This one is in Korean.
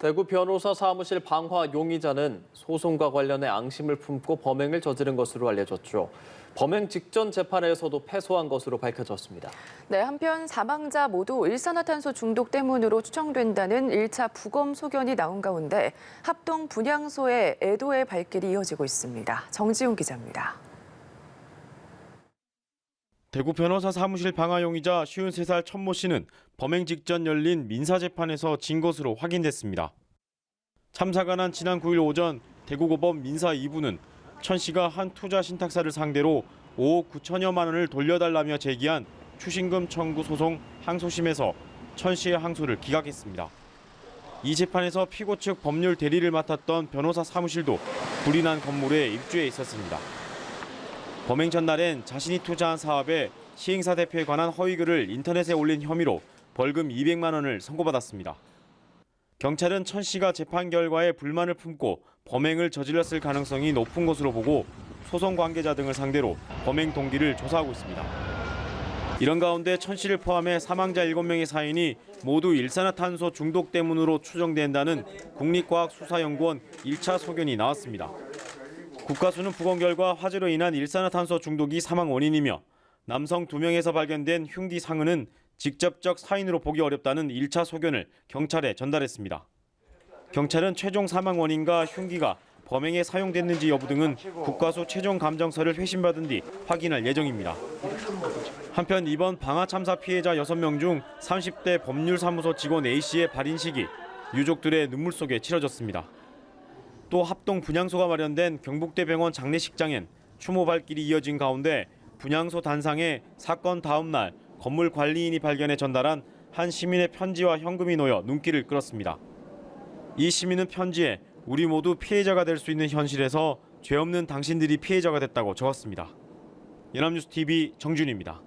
대구 변호사 사무실 방화 용의자는 소송과 관련해 앙심을 품고 범행을 저지른 것으로 알려졌죠. 범행 직전 재판에서도 패소한 것으로 밝혀졌습니다. 네, 한편 사망자 모두 일산화탄소 중독 때문으로 추정된다는 1차 부검 소견이 나온 가운데 합동 분향소의 애도의 발길이 이어지고 있습니다. 정지훈 기자입니다. 대구 변호사 사무실 방화 용의자 53살 천모 씨는 범행 직전 열린 민사재판에서 진 것으로 확인됐습니다. 참사가 난 지난 9일 오전 대구고법 민사 2부는 천 씨가 한 투자 신탁사를 상대로 5억 9천여만 원을 돌려달라며 제기한 추신금 청구 소송 항소심에서 천 씨의 항소를 기각했습니다. 이 재판에서 피고 측 법률 대리를 맡았던 변호사 사무실도 불이 난 건물에 입주해 있었습니다. 범행 전날엔 자신이 투자한 사업에 시행사 대표에 관한 허위글을 인터넷에 올린 혐의로 벌금 200만 원을 선고받았습니다. 경찰은 천 씨가 재판 결과에 불만을 품고 범행을 저질렀을 가능성이 높은 것으로 보고 소송 관계자 등을 상대로 범행 동기를 조사하고 있습니다. 이런 가운데 천 씨를 포함해 사망자 7명의 사인이 모두 일산화탄소 중독 때문으로 추정된다는 국립과학수사연구원 1차 소견이 나왔습니다. 국가수는 부검 결과 화재로 인한 일산화탄소 중독이 사망 원인이며 남성 2명에서 발견된 흉기 상흔은 직접적 사인으로 보기 어렵다는 1차 소견을 경찰에 전달했습니다. 경찰은 최종 사망 원인과 흉기가 범행에 사용됐는지 여부 등은 국가수 최종 감정서를 회신받은 뒤 확인할 예정입니다. 한편 이번 방화 참사 피해자 6명 중 30대 법률사무소 직원 A씨의 발인식이 유족들의 눈물 속에 치러졌습니다. 또 합동 분향소가 마련된 경북대병원 장례식장엔 추모 발길이 이어진 가운데 분향소 단상에 사건 다음 날 건물 관리인이 발견해 전달한 한 시민의 편지와 현금이 놓여 눈길을 끌었습니다. 이 시민은 편지에 우리 모두 피해자가 될 수 있는 현실에서 죄 없는 당신들이 피해자가 됐다고 적었습니다. 연합뉴스TV 정준희입니다.